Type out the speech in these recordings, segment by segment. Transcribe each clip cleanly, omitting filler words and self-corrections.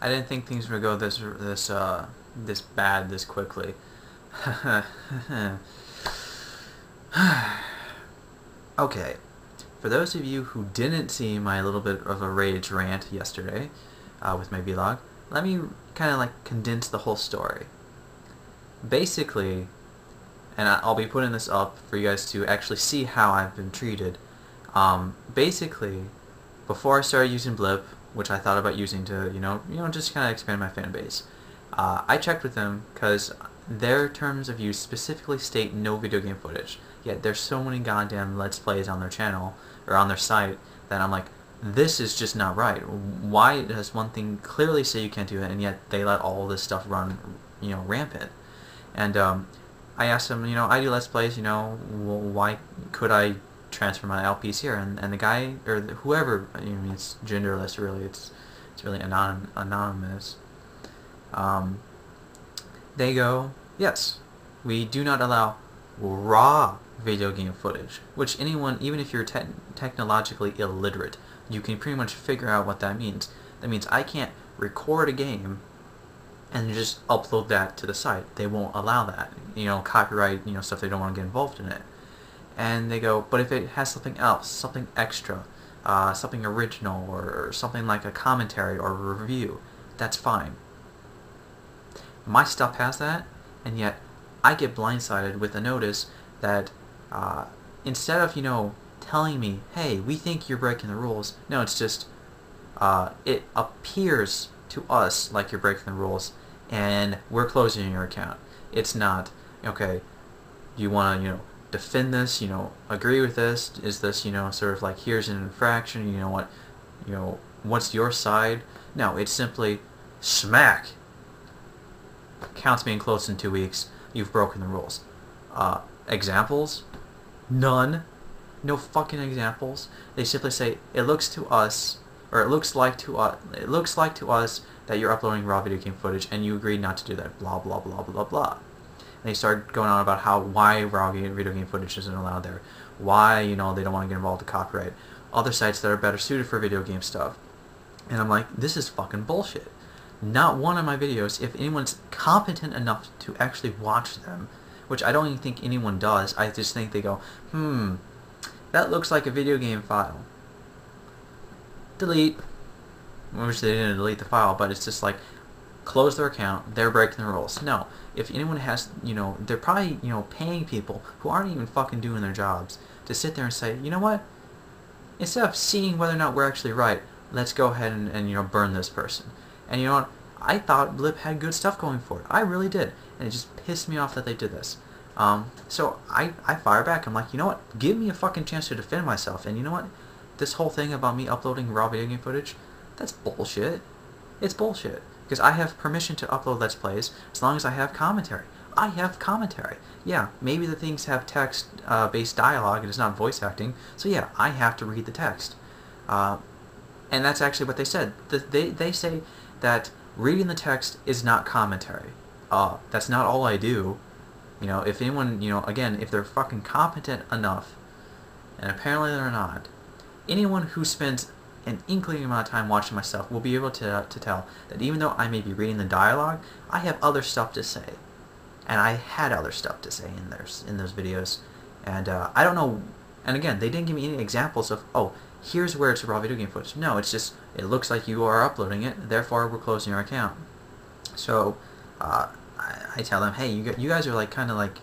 I didn't think things would go this bad this quickly. Okay, for those of you who didn't see my little bit of a rage rant yesterday with my vlog, let me kind of like condense the whole story. Basically, and I'll be putting this up for you guys to actually see how I've been treated. Basically, before I started using Blip, which I thought about using to, just kind of expand my fan base, I checked with them because their terms of use specifically state no video game footage. Yet there's so many goddamn Let's Plays on their channel, or on their site, that I'm like, this is just not right. Why does one thing clearly say you can't do it, and yet they let all this stuff run, rampant? And I asked them, I do Let's Plays, why could I transfer my LPs here? And the guy, or whoever, it's genderless really, it's really anonymous. They go, yes, we do not allow raw video game footage, which anyone, even if you're technologically illiterate, you can pretty much figure out what that means. That means I can't record a game and just upload that to the site. They won't allow that. Copyright, stuff, they don't want to get involved in it. And they go, but if it has something else, something extra, something original, or something like a commentary or a review, that's fine. My stuff has that, and yet I get blindsided with a notice that instead of, telling me, hey, we think you're breaking the rules, no, it's just, it appears to us like you're breaking the rules, and we're closing your account. It's not, okay, do you want to, defend this, agree with this, is this, sort of like, here's an infraction, what's your side? No, it's simply, smack, account's being closed in 2 weeks, you've broken the rules. Examples? None. No fucking examples. They simply say, it looks to us, or it looks like to us that you're uploading raw video game footage and you agreed not to do that, blah blah blah blah blah. And they start going on about why raw video game footage isn't allowed there, why, they don't want to get involved with copyright, other sites that are better suited for video game stuff. And I'm like, this is fucking bullshit. Not one of my videos, if anyone's competent enough to actually watch them, which I don't even think anyone does, I just think they go, that looks like a video game file. Delete. I wish they didn't delete the file, but it's just like, close their account, they're breaking the rules. No. If anyone has, they're probably, paying people who aren't even fucking doing their jobs to sit there and say, you know what? Instead of seeing whether or not we're actually right, let's go ahead and burn this person. And you know what? I thought Blip had good stuff going for it. I really did. And it just pissed me off that they did this. So I fire back. I'm like, you know what? Give me a fucking chance to defend myself. And you know what? This whole thing about me uploading raw video game footage, that's bullshit. It's bullshit. Because I have permission to upload Let's Plays as long as I have commentary. I have commentary. Yeah, maybe the things have text-based dialogue and it's not voice acting. So yeah, I have to read the text. And that's actually what they said. They say that reading the text is not commentary. That's not all I do. If anyone, again, if they're fucking competent enough, and apparently they're not, anyone who spends an inkling amount of time watching my stuff will be able to tell that even though I may be reading the dialogue, I have other stuff to say. And I had other stuff to say in those videos. And I don't know, and again, they didn't give me any examples of, oh, here's where it's raw video game footage. No, it's just, it looks like you are uploading it, therefore we're closing your account. So, I tell them, hey, you guys are like, kind of like,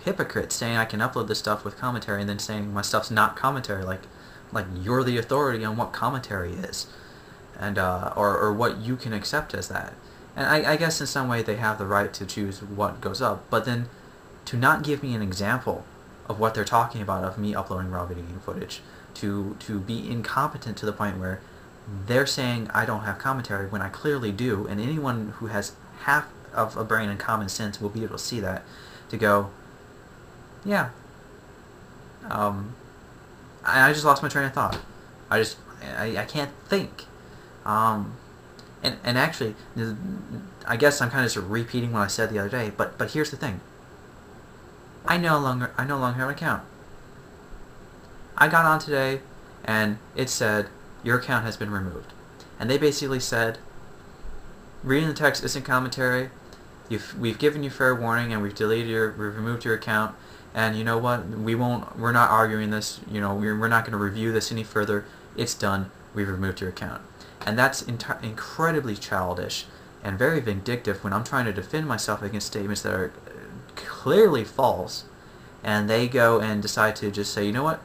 hypocrites, saying I can upload this stuff with commentary and then saying my stuff's not commentary, like you're the authority on what commentary is, and, or what you can accept as that. And I guess in some way they have the right to choose what goes up, but then to not give me an example of what they're talking about of me uploading raw video game footage, to be incompetent to the point where they're saying I don't have commentary when I clearly do, and anyone who has half of a brain and common sense will be able to see that, to go, yeah, I just lost my train of thought. I can't think. And actually, I guess I'm kind of just repeating what I said the other day, but here's the thing. I no longer have an account. I got on today, and it said, your account has been removed. And they basically said, reading the text isn't commentary. We've given you fair warning, and we've removed your account. And you know what? We're not arguing this. You know, we're not going to review this any further. It's done. We've removed your account. And that's incredibly childish and very vindictive when I'm trying to defend myself against statements that are clearly false. And they go and decide to just say, you know what?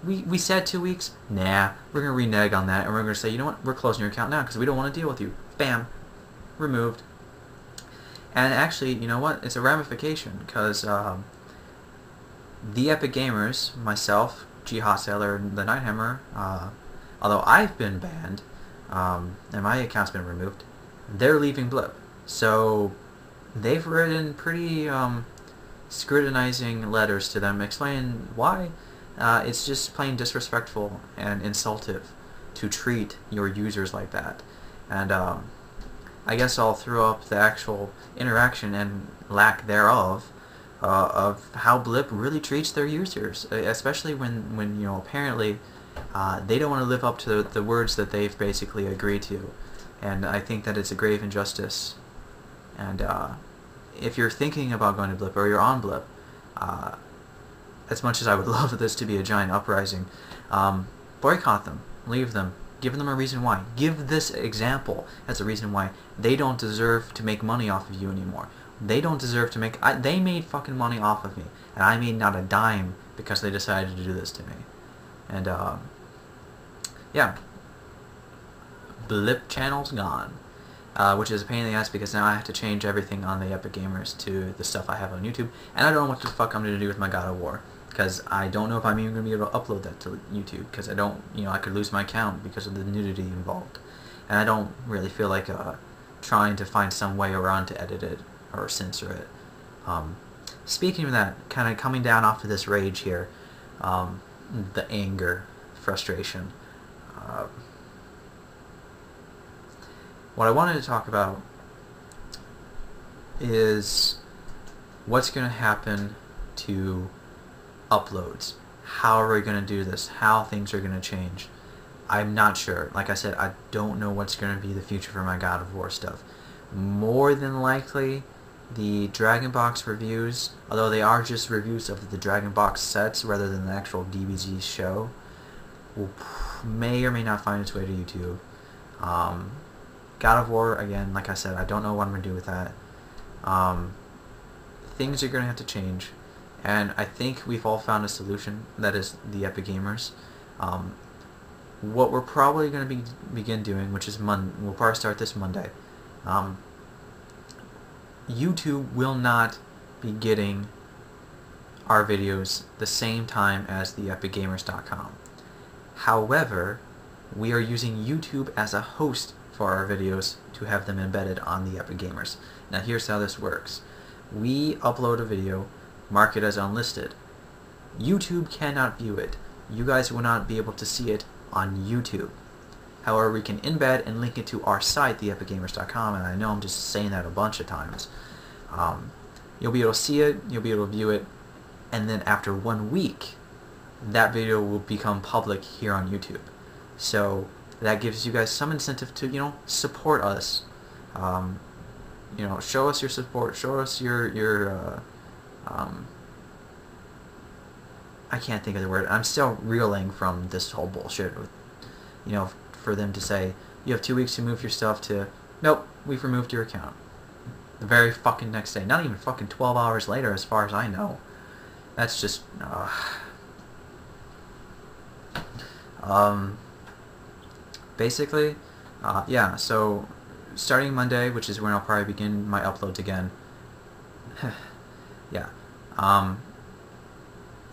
We said 2 weeks. Nah, we're going to renege on that. And we're going to say, you know what? We're closing your account now because we don't want to deal with you. Bam. Removed. And actually, you know what? It's a ramification because TheEpicGamers, myself, G-Hostler, the Nighthammer, although I've been banned and my account's been removed, they're leaving Blip. So they've written pretty scrutinizing letters to them explaining why. It's just plain disrespectful and insultive to treat your users like that. And I guess I'll throw up the actual interaction and lack thereof of how Blip really treats their users, especially when you know, apparently they don't want to live up to the words that they've basically agreed to. And I think that it's a grave injustice. And if you're thinking about going to Blip or you're on Blip, as much as I would love this to be a giant uprising, boycott them, leave them, give them a reason why. Give this example as a reason why they don't deserve to make money off of you anymore. They don't deserve to make... they made fucking money off of me, and I made not a dime because they decided to do this to me. And, yeah. Blip channel's gone. Which is a pain in the ass because now I have to change everything on the TheEpicGamers to the stuff I have on YouTube, and I don't know what the fuck I'm going to do with my God of War. Because I don't know if I'm even going to be able to upload that to YouTube, because I don't, you know, I could lose my account because of the nudity involved. And I don't really feel like trying to find some way around to edit it or censor it. Speaking of that, kind of coming down off of this rage here, the anger, frustration, what I wanted to talk about is what's going to happen to uploads. How are we going to do this? How things are going to change? I'm not sure. Like I said, I don't know what's going to be the future for my God of War stuff. More than likely, the Dragon Box reviews, although they are just reviews of the Dragon Box sets rather than the actual DBZ show, may or may not find its way to YouTube. God of War, again, like I said, I don't know what I'm going to do with that. Things are going to have to change. And I think we've all found a solution, that is TheEpicGamers. What we're probably going to begin doing, which is we'll probably start this Monday, YouTube will not be getting our videos the same time as TheEpicGamers.com. However, we are using YouTube as a host for our videos to have them embedded on TheEpicGamers. Now here's how this works. We upload a video, mark it as unlisted. YouTube cannot view it. You guys will not be able to see it on YouTube. However, we can embed and link it to our site, TheEpicGamers.com, and I know I'm just saying that a bunch of times. You'll be able to see it, you'll be able to view it, and then after 1 week, that video will become public here on YouTube. So that gives you guys some incentive to, you know, support us. You know, show us your support, show us your I can't think of the word. I'm still reeling from this whole bullshit with, you know, for them to say, you have 2 weeks to move your stuff to, nope, we've removed your account. The very fucking next day. Not even fucking 12 hours later as far as I know. That's just, basically, yeah, so starting Monday, which is when I'll probably begin my uploads again, yeah,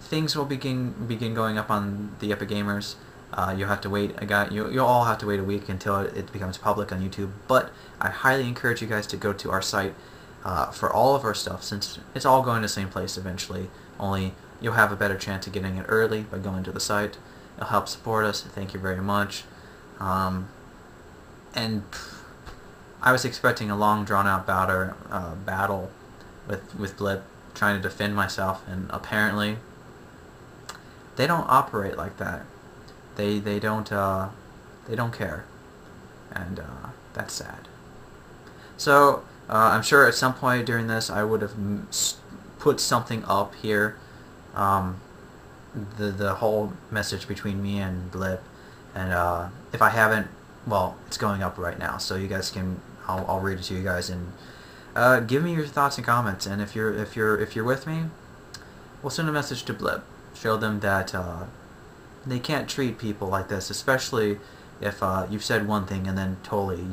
things will begin going up on TheEpicGamers. You'll have to wait. You'll all have to wait a week until it becomes public on YouTube. But I highly encourage you guys to go to our site for all of our stuff, since it's all going to the same place eventually. Only you'll have a better chance of getting it early by going to the site. It'll help support us. Thank you very much. And I was expecting a long, drawn-out battle with Blip, trying to defend myself, and apparently they don't operate like that. They don't care, and that's sad. So I'm sure at some point during this I would have put something up here. Um, the whole message between me and Blip, and if I haven't, well, it's going up right now, so you guys can. I'll read it to you guys and give me your thoughts and comments. And if you're with me, we'll send a message to Blip. Show them that they can't treat people like this, especially if you've said one thing and then totally,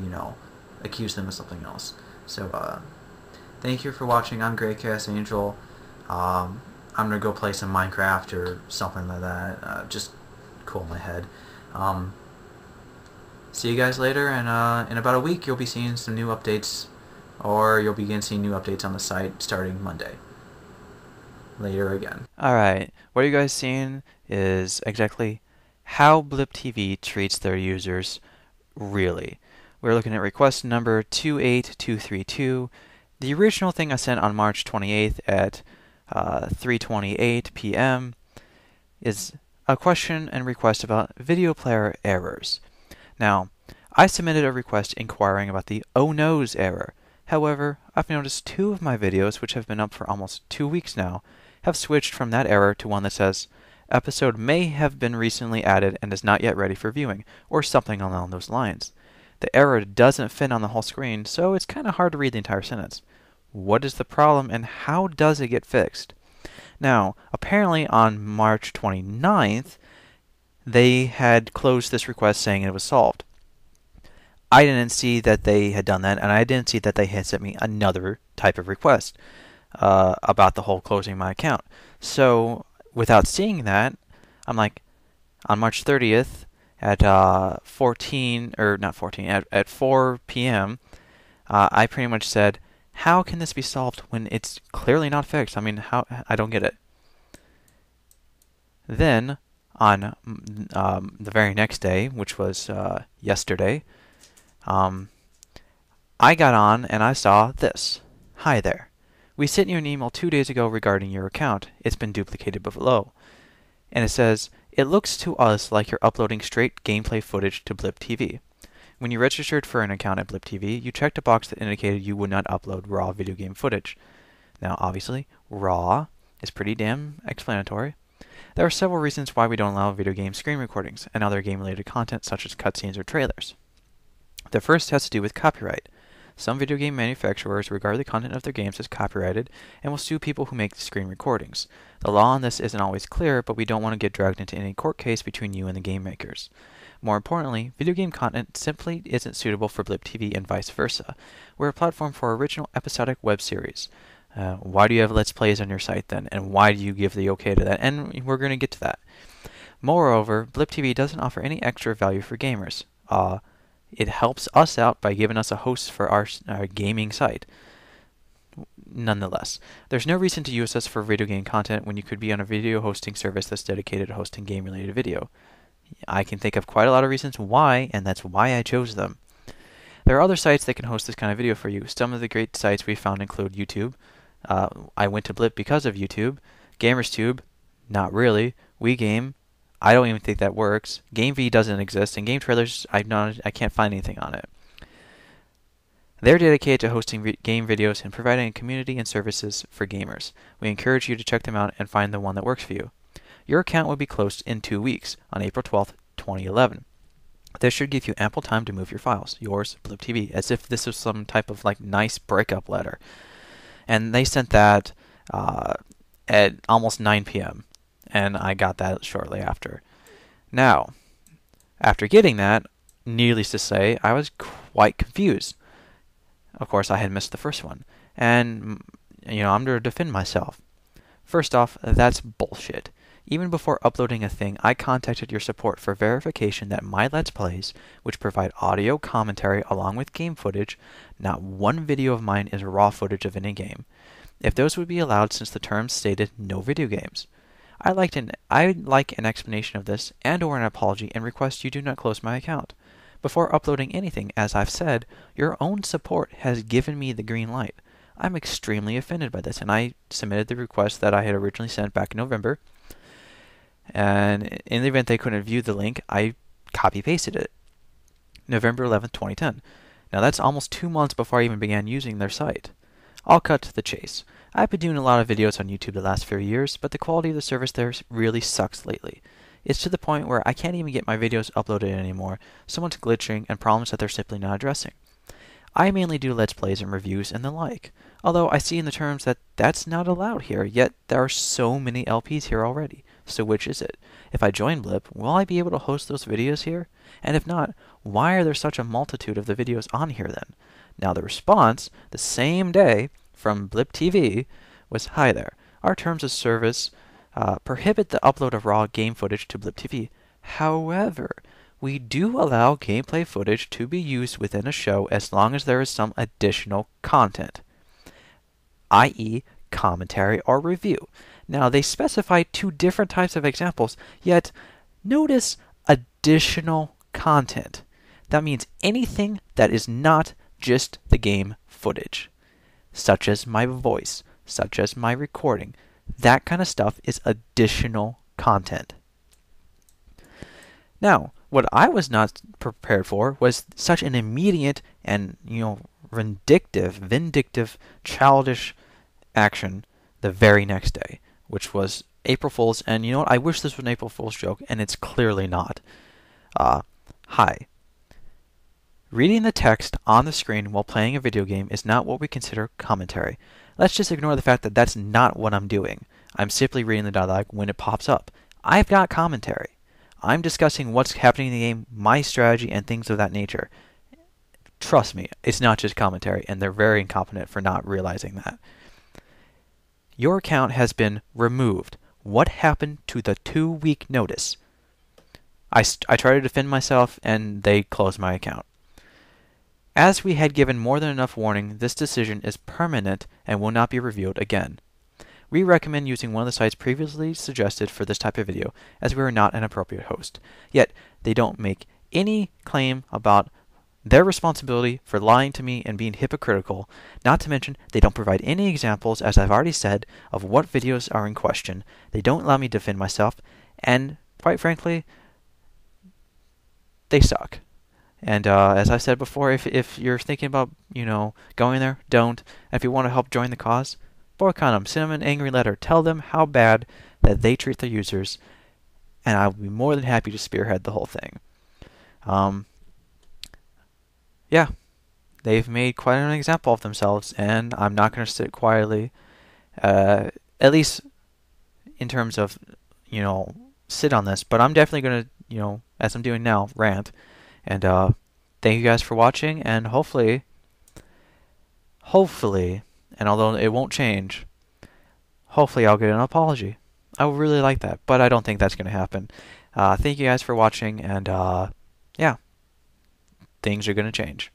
accuse them of something else. So, thank you for watching. I'm grekaosangel. I'm gonna go play some Minecraft or something like that. Just cool my head. See you guys later, and in about a week you'll be seeing some new updates, or you'll begin seeing new updates on the site starting Monday. Later again. Alright, what you guys seeing is exactly how Blip TV treats their users, really. We're looking at request number 28232. The original thing I sent on March 28th at 3:28 p.m. is a question and request about video player errors. Now, I submitted a request inquiring about the oh no's error. However, I've noticed 2 of my videos, which have been up for almost 2 weeks now, have switched from that error to one that says, episode may have been recently added and is not yet ready for viewing, or something along those lines. The error doesn't fit on the whole screen, so it's kind of hard to read the entire sentence. What is the problem and how does it get fixed? Now, apparently on March 29th, they had closed this request saying it was solved. I didn't see that they had done that, and I didn't see that they had sent me another type of request about the whole closing my account. So, without seeing that, I'm like, on March 30th at 4 p.m., I pretty much said, how can this be solved when it's clearly not fixed? I mean, I don't get it. Then, on the very next day, which was yesterday, I got on and I saw this. Hi there. We sent you an email 2 days ago regarding your account. It's been duplicated below. And it says, it looks to us like you're uploading straight gameplay footage to Blip TV. When you registered for an account at Blip TV, you checked a box that indicated you would not upload raw video game footage. Now, obviously, raw is pretty damn explanatory. There are several reasons why we don't allow video game screen recordings and other game-related content such as cutscenes or trailers. The first has to do with copyright. Some video game manufacturers regard the content of their games as copyrighted and will sue people who make screen recordings. The law on this isn't always clear, but we don't want to get dragged into any court case between you and the game makers. More importantly, video game content simply isn't suitable for Blip TV and vice versa. We're a platform for original episodic web series. Why do you have Let's Plays on your site then? And why do you give the okay to that? And we're going to get to that. Moreover, Blip TV doesn't offer any extra value for gamers. It helps us out by giving us a host for our gaming site. Nonetheless, there's no reason to use us for video game content when you could be on a video hosting service that's dedicated to hosting game-related video. I can think of quite a lot of reasons why, and that's why I chose them. There are other sites that can host this kind of video for you. Some of the great sites we found include YouTube. I went to Blip because of YouTube. GamersTube, not really. WeGame, I don't even think that works. GameV doesn't exist, and Game Trailers, I can't find anything on it. They're dedicated to hosting game videos and providing a community and services for gamers. We encourage you to check them out and find the one that works for you. Your account will be closed in 2 weeks, on April 12th, 2011. This should give you ample time to move your files. Yours, Blip TV, as if this was some type of nice breakup letter. And they sent that at almost 9 p.m. and I got that shortly after. Now, after getting that, needless to say, I was quite confused. Of course, I had missed the first one, and I'm going to defend myself. First off, that's bullshit. Even before uploading a thing, I contacted your support for verification that my Let's Plays, which provide audio commentary along with game footage, not one video of mine is raw footage of any game. If those would be allowed since the terms stated no video games. I'd like an explanation of this and or an apology and request you do not close my account. Before uploading anything, as I've said, your own support has given me the green light. I'm extremely offended by this, and I submitted the request that I had originally sent back in November. And in the event they couldn't view the link, I copy-pasted it. November 11th, 2010. Now that's almost 2 months before I even began using their site. I'll cut to the chase. I've been doing a lot of videos on YouTube the last few years, but the quality of the service there really sucks lately. It's to the point where I can't even get my videos uploaded anymore. Someone's glitching and problems that they're simply not addressing. I mainly do Let's Plays and reviews and the like, although I see in the terms that that's not allowed here, yet there are so many LPs here already. So which is it? If I join Blip, will I be able to host those videos here? And if not, why are there such a multitude of the videos on here then? Now the response, the same day, from Blip TV was, "Hi there. Our terms of service prohibit the upload of raw game footage to Blip TV. However, we do allow gameplay footage to be used within a show as long as there is some additional content, i.e. commentary or review." Now they specify 2 different types of examples, yet notice additional content. That means anything that is not just the game footage, such as my voice, such as my recording. That kind of stuff is additional content. Now, what I was not prepared for was such an immediate and, vindictive, childish action the very next day, which was April Fool's. And you know what? I wish this was an April Fool's joke, and it's clearly not. Hi. Reading the text on the screen while playing a video game is not what we consider commentary. Let's just ignore the fact that that's not what I'm doing. I'm simply reading the dialogue when it pops up. I've got commentary. I'm discussing what's happening in the game, my strategy, and things of that nature. Trust me, it's not just commentary, and they're very incompetent for not realizing that. Your account has been removed. What happened to the 2-week notice? I tried to defend myself, and they closed my account. As we had given more than enough warning, this decision is permanent and will not be reviewed again. We recommend using one of the sites previously suggested for this type of video, as we are not an appropriate host. Yet, they don't make any claim about their responsibility for lying to me and being hypocritical. Not to mention, they don't provide any examples, as I've already said, of what videos are in question. They don't allow me to defend myself, and quite frankly, they suck. And as I said before, if you're thinking about, going there, don't. And if you want to help join the cause, boycott them. Send them an angry letter. Tell them how bad that they treat their users, and I'll be more than happy to spearhead the whole thing. Yeah, they've made quite an example of themselves, and I'm not going to sit quietly, at least in terms of, sit on this. But I'm definitely going to, as I'm doing now, rant. And thank you guys for watching, and hopefully, and although it won't change, hopefully I'll get an apology. I would really like that, but I don't think that's going to happen. Thank you guys for watching, and yeah, things are going to change.